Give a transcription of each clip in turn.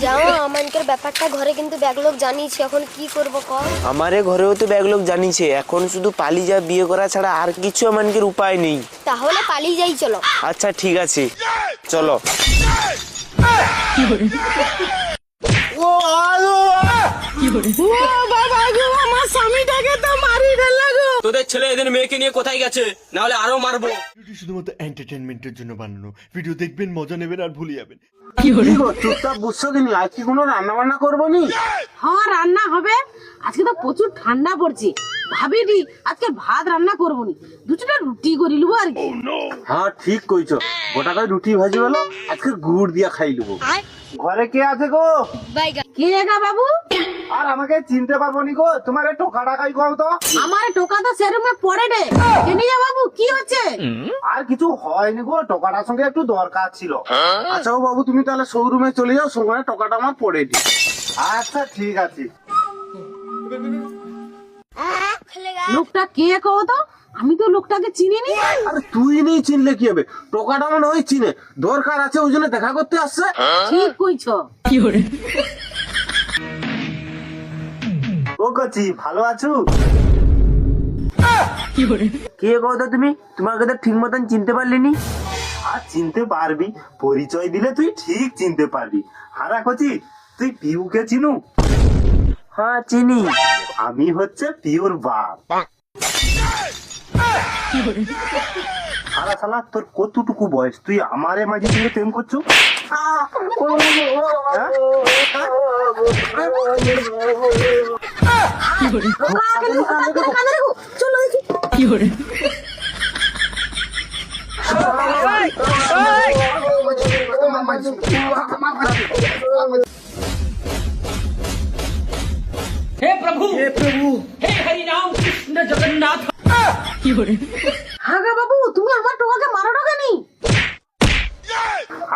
জানো আমানকের ব্যাপারটা ঘরে কিন্তু ব্যাগলোক জানিয়েছে, এখন কি করব কর? আমারে ঘরেও তো ব্যাগলোক জানিছে, এখন শুধু পালিয়ে যা বিয়ে করা ছাড়া আর কিছু আমানকের উপায় নেই। তাহলে পালিয়ে যাই চলো। আচ্ছা ঠিক আছে চলো। আমার স্বামীটাকে তো মারি ফেললো গো। তোদের ছেলে এদের মেয়েকে নিয়ে কোথায় গেছে, না হলে আরো মারবো। ভিডিওটি শুধুমাত্র এন্টারটেনমেন্টের জন্য বানানো। ভিডিও দেখবেন, মজা নেবেন আর ভুলে যাবেন। চুপচাপ বুঝছো দিনি, আজ কি কোনো রান্না বান্না করবো নি? হ্যাঁ রান্না হবে, আজকে তো প্রচুর ঠান্ডা পড়ছে, ভাবিনি আজকে ভাত রান্না করবো নি, দুটোটা রুটি করে নিবো আর কি। হ্যাঁ ঠিক কইছো, গোটা করে রুটি ভাজি বলো, আজকে গুড় দিয়া খাই লুবো। ঘরে কে আছে গো? কে গা বাবু? আর আমাকে চিনতে পারবো নি গো, তোমার টোকা টাকাই কও তো। আমার টোকা তো সেরুমে পড়ে রে। কেনি যা বাবু, কি হচ্ছে? আর কিছু হয়নি গো, টোকাটার সঙ্গে একটু দরকার ছিল। আচ্ছা গো বাবু, তুমি তাহলে শোরুমে চলে যাও, সঙ্গে টোকাটা আমার পড়ে দি। আচ্ছা ঠিক আছে। লোকটা কে কও তো, আমি তো লোকটাকে চিনি নি। আরে তুই নেই চিনলে কি হবে, টোকাটা মনে হয় চিনে, দরকার আছে ওই জন্য দেখা করতে আসছে। ঠিক কইছো। ও কচি, ভালো আছো? কে কও তো তুমি, তোমাকে তো ঠিক মতন চিনতে পারলি নি। আর চিনতে পারবি, পরিচয় দিলে তুই ঠিক চিনতে পারবি। হারা কচি, তুই পিউকে চিনু? হ্যাঁ চিনি, আমি হচ্ছে পিউর বাপ। হারা শালা, তোর কতটুকু বয়স, তুই আমারে মাঝে সঙ্গে প্রেম করছো? চলো দেখি। हे प्रभु हे हरि राम कृष्ण जगन्नाथ। হ্যাঁ গা বাবু, তুমি আমার টোকাকে মারো না কেনি?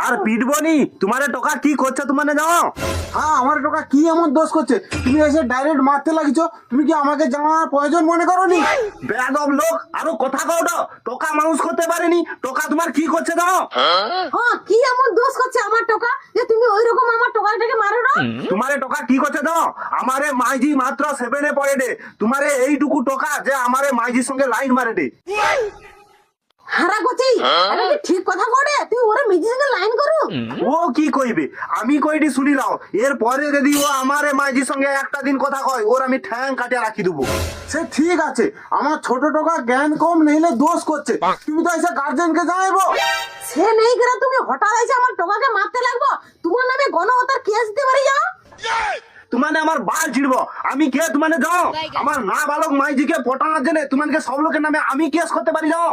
আর পিটবো নি, তোমার টোকা কি করছে তোমার জানো? হ্যাঁ আমার টোকা কি এমন দোষ করছে, তুমি এসে ডাইরেক্ট মারতে লাগিছো? তুমি কি আমাকে জানার প্রয়োজন মনে করো নি? বেয়াদব লোক, আরো কথা কও তো, টোকা মানুষ করতে পারেনি, টোকা তোমার কি করছে জানো? হ্যাঁ কি এমন দোষ করছে আমার টোকা যে তুমি ওই রকম আমার টোকাটাকে মারো না? তোমারে টোকা কি করছে জানো? আমারে মাইজি মাত্র 7 পড়ে দে, তোমারে এইটুকু টোকা যে আমারে মাইজির সঙ্গে লাইন মারে দে। হারা কচি, এটা কি ঠিক কথা করে? তুই ওরে মেজির সঙ্গে লাইন করু? ও কি কইবে, আমি কইটি শুনি নাও, এর পরে যদি ও আমারে মাইজির সঙ্গে একটা দিন কথা কয়, ওর আমি ঠ্যাং কাটিয়ে রাখি দেবো। সে ঠিক আছে, আমার ছোট টোকা জ্ঞান কম নইলে দোষ করছে, তুমি তো এসে গার্জেনকে জানাইবো। সে নেই করে তুমি হঠাৎ এসে আমার টোকাকে মারতে লাগবো? তোমার নামে গণহত্যার কেস দিতে পারি যাও। তোমানে আমার বাল ছিড়বো, আমি কে তোমানে যাও? আমার না বালক মাইজিকে পটানোর জন্য তোমাকে সব লোকের নামে আমি কেস করতে পারি যাও।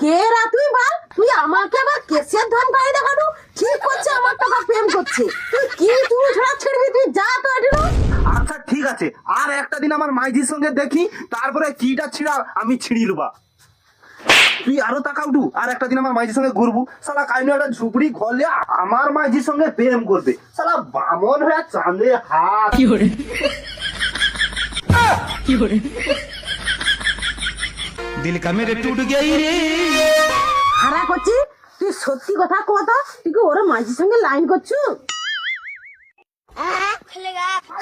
কে রা তুই বল? তুই আমাকে আবার কেসের ধন পাই দেখানো? ঠিক করছে, আমার টাকা প্রেম করছে। তুই কি তুই ছাড়া ছেড়বি? তুই যা তো এডিনো। আচ্ছা ঠিক আছে, আর একটা দিন আমার মাইজির সঙ্গে দেখি, তারপরে কিটা ছিড়া আমি ছিড়ি লুবা। তুই আরো তাকাউটু, আর একটা দিন আমার মাইজির সঙ্গে ঘুরবু, শালা কাইনো একটা ঝুপড়ি ঘরে আমার মাইজির সঙ্গে প্রেম করবে, শালা বামন হয়ে চাঁদে হাত। দিল কা মেরে টুট গই রে। হারা করছি, তুই সত্যি কথা কথা, তুই কি ওরা মাঝির সঙ্গে লাইন করছু?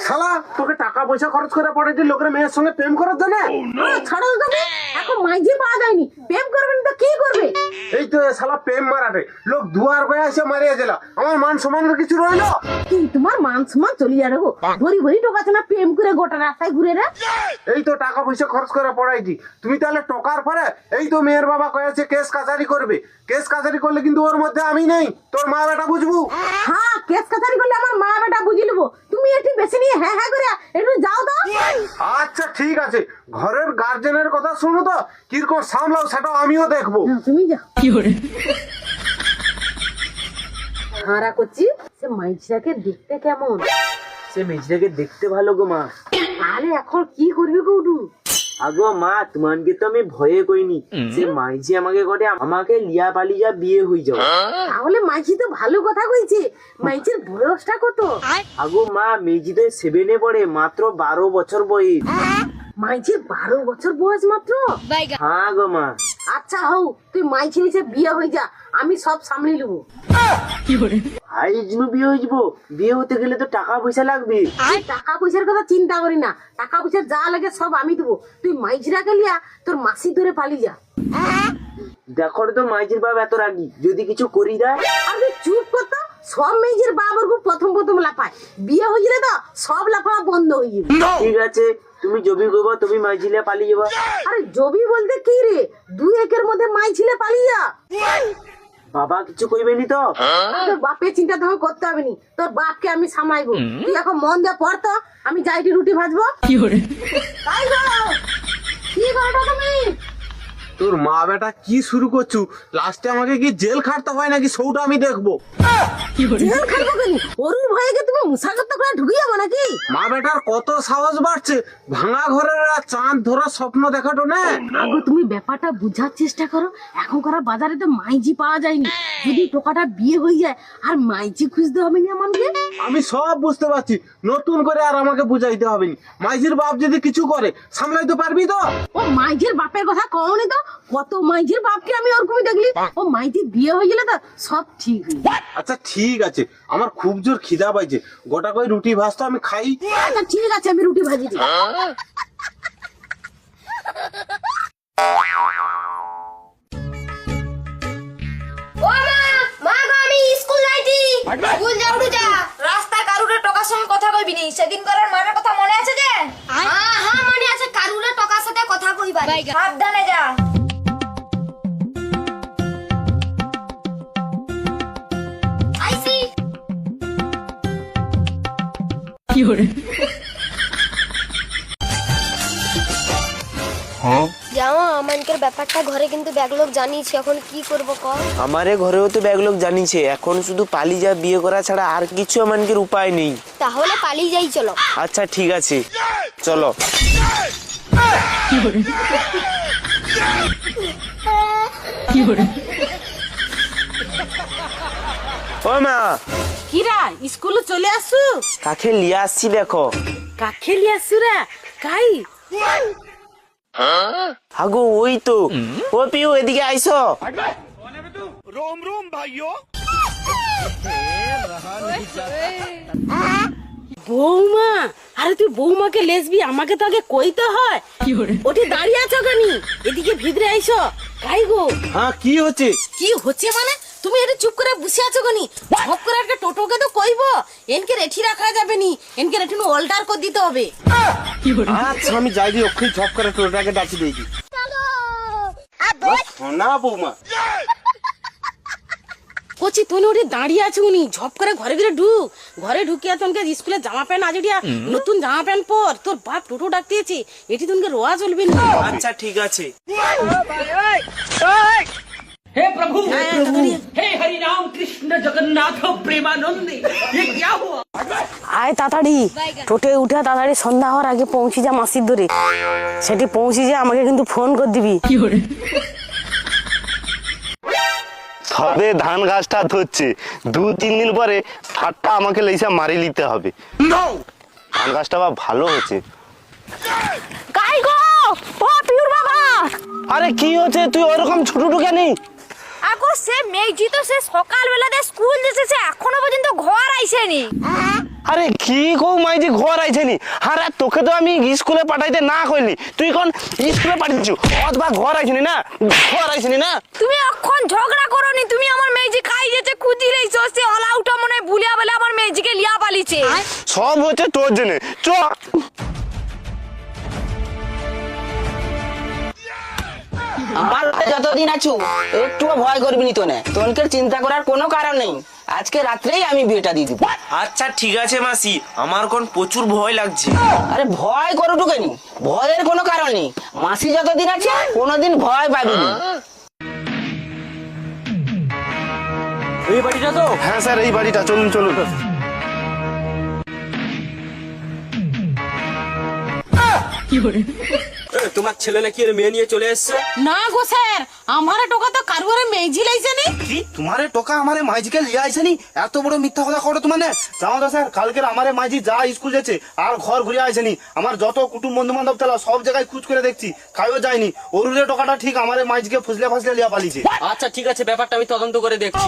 শালা তোকে টাকা পয়সা খরচ করে পড়েছি লোকের মেয়ের সঙ্গে প্রেম করার জন্য। ছাড়ো তো তুমি, এখন মাঝি পাওয়া যায়নি, প্রেম করবেন তো কি করবে? এই তো শালা প্রেম মারাবে লোক, দুয়ার বয়ে এসে মারিয়ে দিলা, আমার মান সম্মানের কিছু রইলো? কি তোমার মান সম্মান চলে যাবে গো? ভরি ভরি টোকাছে না, প্রেম করে গোটা রাস্তায় ঘুরে রে। এই তো টাকা পয়সা খরচ করে পড়াইছি, তুমি তাহলে টকার পরে এই তো মেয়ের বাবা কয়েছে কেস কাছারি করবে, কেস কাছারি করলে কিন্তু ওর মধ্যে আমি নেই, তোর মা বেটা বুঝবো। হ্যাঁ কেস কাছারি করলে আমার মা বেটা বুঝি নেবো। তুমি এটি বেশি নিয়ে হ্যাঁ হ্যাঁ করে একটু যাও তো। আচ্ছা ঠিক আছে, ঘরের গার্জেনের কথা শুনো তো, কিরকম সামলাও সেটাও আমিও দেখবো। তুমি যাও। হারা করছি, সে মাইছিটাকে দেখতে কেমন? সে মেয়েটাকে দেখতে ভালো গো মা। তাহলে এখন কি করবি গৌডু? আগো মা, তোমাকে তো আমি ভয়ে কইনি, সে মাইজি আমাকে করে আমাকে লিয়া পালিয়া বিয়ে হয়ে যাও। তাহলে মাইছি তো ভালো কথা কইছে। মাইছির বয়সটা কত? আগো মা, মেজি তো 7 পড়ে, মাত্র 12 বছর বয়স। মাইছির 12 বছর বয়স মাত্র? হ্যাঁ গো মা। আচ্ছা হও, তুই মাইছি নিচে বিয়ে হয়ে যা, আমি সব সামলে নেবো। ভাই জন্য বিয়ে হয়ে যাবো, বিয়ে হতে গেলে তো টাকা পয়সা লাগবে। তুই টাকা পয়সার কথা চিন্তা করি না, টাকা পয়সা যা লাগে সব আমি দেবো। তুই মাইজরাকে লিয়া তোর মাসি ধরে পালিয়ে যা। দেখো তো মাইজির বাপ এত রাগি, যদি কিছু করি দেয়। আর তুই চুপ করতো। সব মেয়েদের বাবার প্রথম প্রথম লাফায়, বিয়ে হয়ে গেলে তো সব লাফা বন্ধ হয়ে যাবে। ঠিক আছে, তুমি জবি করবো, তুমি মাইজিলে পালিয়ে যাবা। আরে জবি বলতে কি রে, 2 একের মধ্যে মাই ছিলে পালিয়ে যা। বাবা কিছু কইবেনি তো? তোর বাপের চিন্তা তোমাকে করতে হবে নি, তোর বাপকে আমি সামলাইবো। তুই এখন মন দিয়ে পড়তো, আমি যাইটি রুটি ভাজবো। তাই গো, কি করো তুমি? তোর মা বেটা কি শুরু করছু? লাস্টে আমাকে কি জেল খাটতে হয় নাকি সৌটা আমি দেখবো। জেল খাটবো কেন? ওরুর ভয়ে কি তুমি মুসাগত করে ঢুকে যাবো নাকি? মা বেটার কত সাহস বাড়ছে, ভাঙা ঘরের আর চাঁদ ধরার স্বপ্ন দেখাটো না। আগো তুমি ব্যাপারটা বুঝার চেষ্টা করো। এখনকার বাজারে তো মাইজি পাওয়া যায়নি। যদি টোকাটা বিয়ে হয়ে যায় আর মাইজি খুঁজতে হবে না আমাকে। আমি সব বুঝতে পারছি, নতুন করে আর আমাকে বুঝাইতে হবে না। মাইজির বাপ যদি কিছু করে সামলাইতে পারবি তো? ও মাইজির বাপের কথা কওনি তো, কত মাইজির বাপকে আমি ওরকমই দেখলি। ও মাইজির বিয়ে হয়ে গেলে তো সব ঠিক হয়ে যাবে। আচ্ছা ঠিক আছে, আমার খুব জোর খিদা পাইছে, গোটা কই রুটি ভাজতো আমি খাই। আচ্ছা ঠিক আছে, আমি রুটি ভাজি দিই। ও মা গো আমি স্কুল যাইতি। স্কুল যাও যা, রাস্তায় কারুরে টকার সঙ্গে কথা কইবি নি। সেদিন করার মারের কথা মনে আছে যে? হ্যাঁ মনে আছে, কারুরে টকার সাথে কথা কইবা। সাবধানে যা। আইসি জামা আমানকের ব্যাপারটা ঘরে কিন্তু ব্যাগলোক জানিয়েছে, এখন কি করব কর? আমারে ঘরেও তো ব্যাগ লোক জানিছে, এখন শুধু পালিয়ে যা, বিয়ে করা ছাড়া আর কিছু আমাদের উপায় নেই। তাহলে পালিয়ে যাই চলো। আচ্ছা ঠিক আছে, চলো। ও মা, কিরা স্কুলে চলে আসু? কাকে লিয়ে আসছি দেখো। কাকে লিয়ে আসু রে? কাই? আগো ওই তো। ও পিউ এদিকে আইসো। रोम रोम भाइयों। বৌমা, আরে তুই বৌমাকে লেসবি, আমাকে তো আগে কইতে হয়। ওটি দাঁড়িয়ে আছো কেন? এদিকে ভিতরে আইসো। কাই গো? হ্যাঁ কি হচ্ছে? কি হচ্ছে মানে? তুমি এটা চুপ করে বসে আছো কেন? ঝপ করে একটা টোটোকে তো কইবো, এনকে রেঠি রাখা যাবে নি, এনকে রেঠি অল্টার করে দিতে হবে। আচ্ছা আমি যাই দি, ওকে ঝপ করে টোটাকে ডাকি দিয়েছি। না বৌমা, কচি তুই ওটি দাঁড়িয়ে আছো উনি, ঝপ করে ঘরে ঘরে ঢুক। ঘরে ঢুকিয়া তোনকে স্কুলে জামা প্যান্ট আজ উঠিয়া নতুন জামা প্যান্ট পর। তোর বাপ টোটো ডাকতেছে, এটি তোনকে রোয়া চলবে না। আচ্ছা ঠিক আছে। हे प्रभु हे हरि राम कृष्ण जगन्नाथ प्रेमानंद, ये क्या हुआ? আয় তাড়াতাড়ি, টোটে উঠে তাড়াতাড়ি সন্ধ্যা হওয়ার আগে পৌঁছে যা মাসির ধরে। সেটি পৌঁছে যা, আমাকে কিন্তু ফোন করে দিবি। তবে ধান গাছটা ধরছে, 2-3 দিন পরে ঠাট্টা আমাকে লেসা মারি নিতে হবে। ধান গাছটা বা ভালো হচ্ছে। কাই গো? ও পিউর বাবা! আরে কি হচ্ছে, তুই ওরকম ছোট ঢুকে নেই? আগো সে মেঘজি তো সে সকালবেলাতে স্কুল যেতেছে, এখনো পর্যন্ত ঘর আইছেনি। আরে কি গো মাইজি ঘর আইছেনি? আরে তোকে তো আমি স্কুলে পাঠাইতে না কইলি, তুই কোন স্কুলে পাঠিয়েছিস? অথবা ঘর আইছেনি না, ঘর আইছেনি না। তুমি এখন ঝগড়া করনি, তুমি আমার মেঘজি খাই যেতে খুঁজি রইছো। সে হলাউটা মনে ভুলিয়া বলে আমার মেঘজিকে লিয়া পালিছে। সব হচ্ছে তোর জন্য। চ আমার যতদিন আছো একটুও ভয় করবি নি, তোনে তোনকে চিন্তা করার কোনো কারণ নেই। আজকে রাত্রেই আমি বিয়েটা দিয়ে দিব। আচ্ছা ঠিক আছে মাসি, আমার কোন প্রচুর ভয় লাগছে। আরে ভয় করো টুকেনি, ভয়ের কোনো কারণ নেই। মাসি যতদিন আছে কোনোদিন ভয় পাবি না। এই বাড়িটা তো? হ্যাঁ স্যার এই বাড়িটা, চলুন চলুন। তোমার ছেলে নাকি এর মেয়ে নিয়ে চলে এসছে? না গো স্যার, আমার টোকা তো কারুরে মেজি লাইছে নি। কি তোমারে টোকা আমারে মাইজিকে লিয়ে আইছেনি? এত বড় মিথ্যা কথা কটো তোমার? জানো তো স্যার, কালকের আমারে মাইজি যা স্কুল যাচ্ছে আর ঘর ঘুরে আইছেনি। আমার যত কুটুম বন্ধু বান্ধব তেলা সব জায়গায় খুঁজ করে দেখছি, কাইও যায়নি। ওরুরে টোকাটা ঠিক আমারে মাইজিকে ফুসলে ফাসলে লিয়া পালিছে। আচ্ছা ঠিক আছে, ব্যাপারটা আমি তদন্ত করে দেখছি।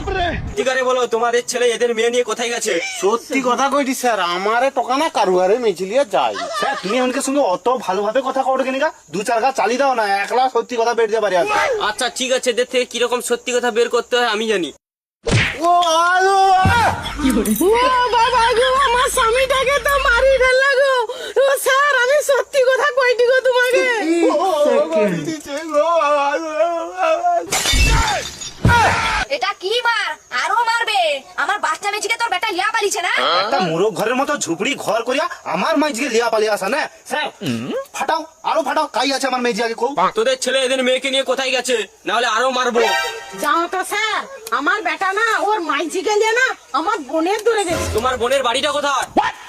ঠিক আছে, বলো তোমাদের ছেলে এদের মেয়ে নিয়ে কোথায় গেছে? সত্যি কথা কইছি স্যার, আমারে টোকা না কারুয়ারে মেজিলিয়া যায়। স্যার তুমি ওনকে সঙ্গে অত ভালোভাবে কথা কটো কেনিকা? দু চার গা চালিয়ে দাও না, একলা সত্যি কথা বের দিয়ে পারি আছে। আচ্ছা ঠিক আছে, এদের থেকে কিরকম সত্যি কথা বের করতে হয় আমি জানি। ও বাবা গো, আমার স্বামীটাকে তো মারি ফেললা গো। ও স্যার, আমি সত্যি কথা কইটি গো তোমাকে। এটা কি মার? আরো মারবে? আমার বাচ্চা মেয়েকে তোর বেটা লিয়া পালিছে না? একটা মোরগ ঘরের মতো ঝুপড়ি ঘর করিয়া আমার মাইজিকে লিয়া পালিয়ে আসা না? স্যার ফাটাও, আরো ফাটাও, কাই আছে আমার মেজি আগে কও। তোদের ছেলে এদের মেয়েকে নিয়ে কোথায় গেছে, না হলে আরো মারবো। জানো তো স্যার, আমার বেটা না ওর মাইজিকে লিয়ে না আমার বোনের দূরে গেছে। তোমার বোনের বাড়িটা কোথায়?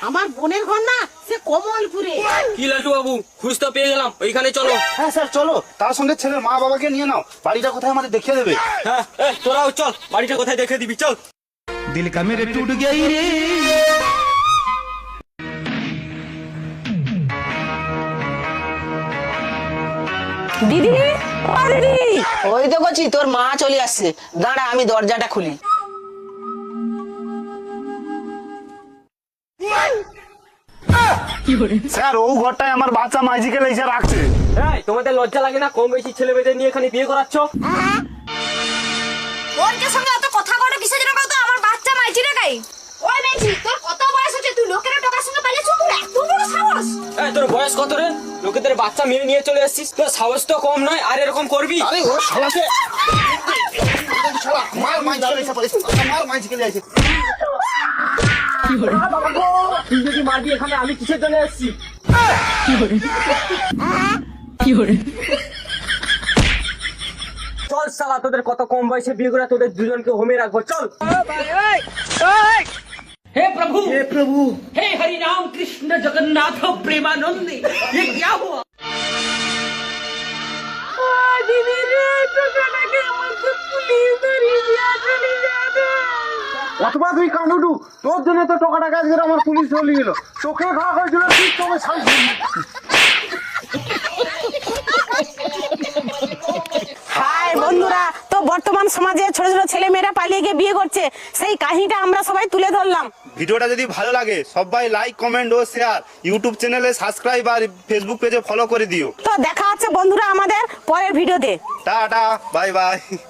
আমার বোনের ঘর না সে কমলপুরে। কি লালটু বাবু, খুঁজ তো পেয়ে গেলাম, ওইখানে চলো। হ্যাঁ স্যার চলো, তার সঙ্গে ছেলের মা বাবাকে নিয়ে নাও, বাড়িটা কোথায় আমাদের দেখিয়ে দেবে। হ্যাঁ তোরাও চল, বাড়িটা কোথায় দেখে দিবি, চল। দিল কা মেরে টুট গই রে। দিদি, ও দিদি, ওই তো করছি তোর মা চলে আসছে, দাঁড়া আমি দরজাটা খুলি। স্যার ও ঘরটায় আমার বাচ্চা মাইজিকে লেইছে রাখছে। এই, তোমাদের লজ্জা লাগে না? কম বেশি ছেলে মেয়েদের নিয়ে এখানে বিয়ে করাচ্ছ। ওর সঙ্গে অত কথা বলো কিসের জন্য কও তো? আমার বাচ্চা মাইছি রে গাই। ওই মেয়েছি, তোর কত বয়স হচ্ছে? তুই লোকের টাকার সঙ্গে পালিয়েছ? তোর এত বড় সাহস? এই, তোর বয়স কত রে? লোকেদের বাচ্চা মেয়ে নিয়ে চলে এসেছিস, তোর সাহস তো কম নয়, আর এরকম করবি? আরে ও শালাকে শালা আমার মাইজিকে লেইছে পালিয়েছে, আমার মাইজিকে লেইছে। তুই যদি মারবি এখানে, আমি কিসের জন্য এসেছি? চল শালা, তোদের কত কম বয়সে বিয়ে করে তোদের দুজনকে হোমে রাখবো, চল। हे प्रभु, हे प्रभु, हे हरि राम कृष्ण जगन्नाथ प्रेमानंद, ये क्या हुआ? দিদি রে, টোকাটাকে আমার তো পুলিশ ধরিয়ে দিয়া চলে যাবে। অথবা তুই কানুডু, তোর জন্য তো টোকাটা কাজ করে আমার পুলিশ চলে গেল। চোখে খাওয়া হয়েছিল, ঠিক তবে ছাড়ছি। হাই বন্ধুরা, তো বর্তমান সমাজে ছোট ছোট ছেলে মেয়েরা পালিয়ে গিয়ে বিয়ে করছে, সেই কাহিনীটা আমরা সবাই তুলে ধরলাম। ভিডিওটা যদি ভালো লাগে সবাই লাইক কমেন্ট ও শেয়ার, ইউটিউব চ্যানেলে সাবস্ক্রাইব আর ফেসবুক পেজে ফলো করে দিও। তো দেখা হচ্ছে বন্ধুরা আমাদের পরের ভিডিওতে। Tata, bye bye.